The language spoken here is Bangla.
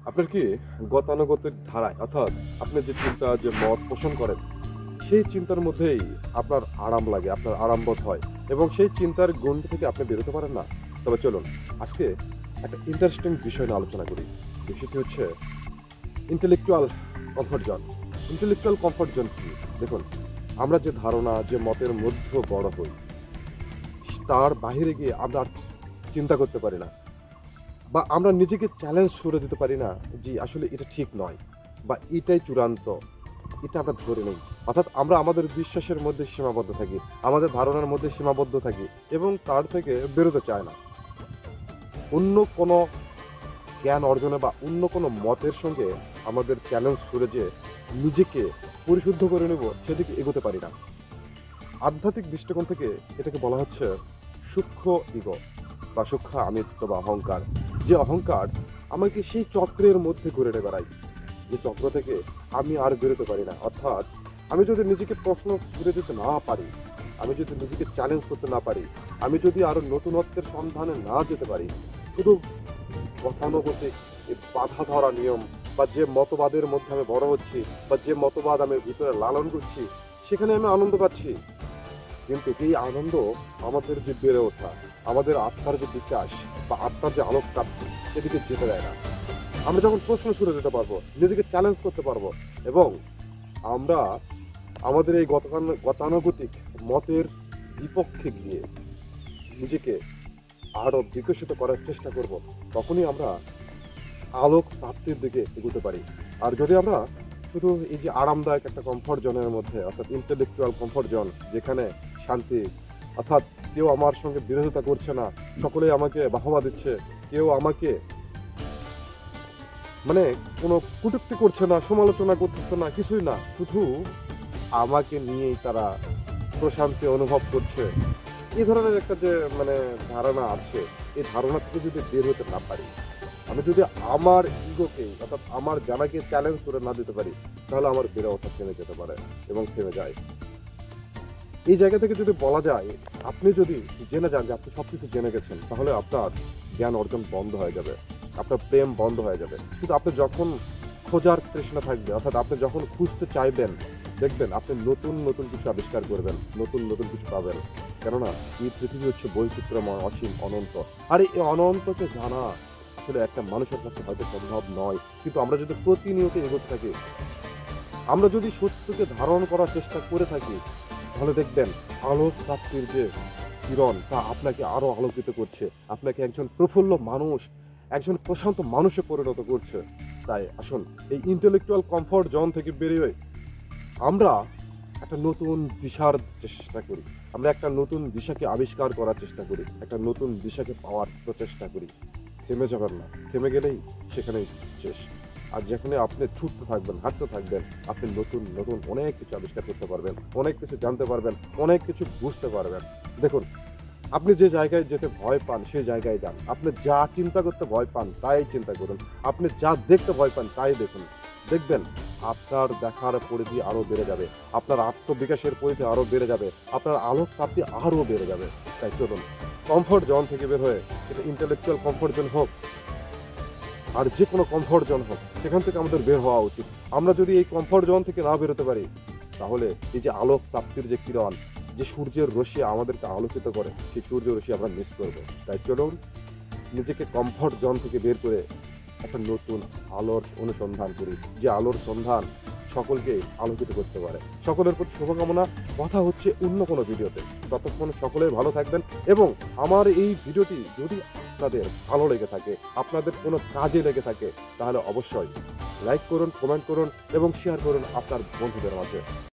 আপনার কি গতানুগতিক ধারায় অর্থাৎ আপনি যে চিন্তা যে মত পোষণ করেন, সেই চিন্তার মধ্যেই আপনার আরাম লাগে, আপনার আরামবোধ হয় এবং সেই চিন্তার গণ্ডি থেকে আপনি বেরোতে পারেন না? তবে চলুন আজকে একটা ইন্টারেস্টিং বিষয় নিয়ে আলোচনা করি। বিষয়টি হচ্ছে intellectual comfort zone. Intellectual comfort zone কি? দেখুন, আমরা যে ধারণা, যে মতের মধ্যে বড় হই, তার বাহিরে গিয়ে আমরা আর চিন্তা করতে পারি না। বা আমরা নিজেকে চ্যালেঞ্জ ছুড়ে দিতে পারি না, জি আসলে এটা ঠিক নয় বা এটাই চূড়ান্ত, এটা আমরা ধরে নেই। অর্থাৎ আমরা আমাদের বিশ্বাসের মধ্যে সীমাবদ্ধ থাকি, আমাদের ধারণার মধ্যে সীমাবদ্ধ থাকি এবং তার থেকে বেরোতে চায় না। অন্য কোনো জ্ঞান অর্জনে বা অন্য কোনো মতের সঙ্গে আমাদের চ্যালেঞ্জ ছুড়ে যে নিজেকে পরিশুদ্ধ করে নেব সেদিকে এগোতে পারি না। আধ্যাত্মিক দৃষ্টিকোণ থেকে এটাকে বলা হচ্ছে সূক্ষ্ম ইগো বা সূক্ষ্ম আমিত্ব বা অহংকার। যে অহংকার আমাকে সেই চক্রের মধ্যে ঘুরে বেড়ায়, যে চক্র থেকে আমি আর বেরোতে পারি না। অর্থাৎ আমি যদি নিজেকে প্রশ্ন ছুড়ে দিতে না পারি, আমি যদি নিজেকে চ্যালেঞ্জ করতে না পারি, আমি যদি আরো নতুনত্বের সন্ধানে না যেতে পারি, শুধু গতানুগতিক এই বাধা ধরা নিয়ম বা যে মতবাদের মধ্যে আমি বড় হচ্ছি বা যে মতবাদ আমি ভিতরে লালন করছি, সেখানে আমি আনন্দ পাচ্ছি। কিন্তু এই আনন্দ আমাদের যে বেড়ে ওঠা, আমাদের আত্মার যে বিকাশ বা আত্মার যে আলোক প্রাপ্তি, সেদিকে যেতে দেয় না। আমরা যখন প্রশ্ন ছুড়ে দিতে পারবো, নিজেকে চ্যালেঞ্জ করতে পারবো এবং আমরা আমাদের এই গতানুগতিক মতের বিপক্ষে গিয়ে নিজেকে আরো বিকশিত করার চেষ্টা করব, তখনই আমরা আলোক প্রাপ্তির দিকে এগোতে পারি। আর যদি আমরা শুধু এই যে আরামদায়ক একটা কমফোর্ট জোনের মধ্যে অর্থাৎ ইন্টেলেকচুয়াল কমফোর্ট জোন, যেখানে শান্তি, অর্থাৎ কেউ আমার সঙ্গে বিরোধিতা করছে না, সকলেই আমাকে বাহবা দিচ্ছে, কেউ আমাকে মানে কোনো কটূক্তি করছে না, সমালোচনা করতেছে না, কিছুই না, শুধু আমাকে নিয়েই তারা প্রশান্তি অনুভব করছে, এই ধরনের একটা যে মানে ধারণা আছে, এই ধারণা থেকে যদি বের হতে না পারি, আমি যদি আমার ইগোকে অর্থাৎ আমার জানাকে চ্যালেঞ্জ করে না দিতে পারি, তাহলে আমার বেড়ে ওঠা থেমে যেতে পারে এবং থেমে যায়। এই জায়গা থেকে যদি বলা যায়, আপনি যদি জেনে যান যে আপনি সবকিছু জেনে গেছেন, তাহলে আপনার জ্ঞান অর্জন বন্ধ হয়ে যাবে, আপনার প্রেম বন্ধ হয়ে যাবে। কিন্তু আপনি যখন খোঁজার তৃষ্ণা থাকবে, অর্থাৎ আপনি যখন খুঁজতে চাইবেন, দেখবেন আপনি নতুন নতুন কিছু আবিষ্কার করবেন, নতুন নতুন কিছু পাবেন। কেননা এই পৃথিবী হচ্ছে বৈচিত্র্যময়, অসীম, অনন্ত। আর এই অনন্তকে জানা আসলে একটা মানুষের কাছে হয়তো সম্ভব নয়, কিন্তু আমরা যদি প্রতিনিয়ত এগোতে থাকি, আমরা যদি সত্যকে ধারণ করার চেষ্টা করে থাকি, তাহলে দেখবেন আলোক প্রাপ্তির যে কিরণ তা আপনাকে আরো আলোকিত করছে, আপনাকে একজন প্রফুল্ল মানুষ, একজন প্রশান্ত মানুষে পরিণত করছে। তাই আসুন এই ইন্টেলেকচুয়াল কমফোর্ট জোন থেকে বেরিয়ে আমরা একটা নতুন দিশার চেষ্টা করি, আমরা একটা নতুন দিশাকে আবিষ্কার করার চেষ্টা করি, একটা নতুন দিশাকে পাওয়ার প্রচেষ্টা করি। থেমে যাবেন না, থেমে গেলেই সেখানেই শেষ। আর যেখানে আপনি ছুটতে থাকবেন, হাঁটতে থাকবেন, আপনি নতুন নতুন অনেক কিছু আবিষ্কার করতে পারবেন, অনেক কিছু জানতে পারবেন, অনেক কিছু বুঝতে পারবেন। দেখুন, আপনি যে জায়গায় যেতে ভয় পান সেই জায়গায় যান, আপনি যা চিন্তা করতে ভয় পান তাই চিন্তা করুন, আপনি যা দেখতে ভয় পান তাই দেখুন। দেখবেন আপনার দেখার পরিধি আরো বেড়ে যাবে, আপনার আত্মবিকাশের পরিধি আরো বেড়ে যাবে, আপনার আলোক প্রাপ্তি আরো বেড়ে যাবে। তাই চলুন কমফোর্ট জোন থেকে বের হয়ে, এটা ইন্টেলেকচুয়াল কমফোর্ট জোন হোক আর যে কোনো কমফোর্ট জোন হোক, সেখান থেকে আমাদের বের হওয়া উচিত। আমরা যদি এই কমফোর্ট জোন থেকে না বেরোতে পারি, তাহলে এই যে আলোক প্রাপ্তির যে কিরণ, যে সূর্যের রশ্মি আমাদেরকে আলোকিত করে, সেই সূর্য রশ্মি আমরা মিস করব। তাই চলুন নিজেকে কমফোর্ট জোন থেকে বের করে একটা নতুন আলোর অনুসন্ধান করি, যে আলোর সন্ধান সকলকে আলোকিত করতে পারে। সকলের প্রতি শুভকামনা। কথা হচ্ছে অন্য কোনো ভিডিওতে। ততক্ষণ সকলে ভালো থাকবেন এবং আমার এই ভিডিওটি যদি আপনাদের ভালো লেগে থাকে, আপনাদের কোনো কাজে লেগে থাকে, তাহলে অবশ্যই লাইক করুন, কমেন্ট করুন এবং শেয়ার করুন আপনার বন্ধুদের মাঝে।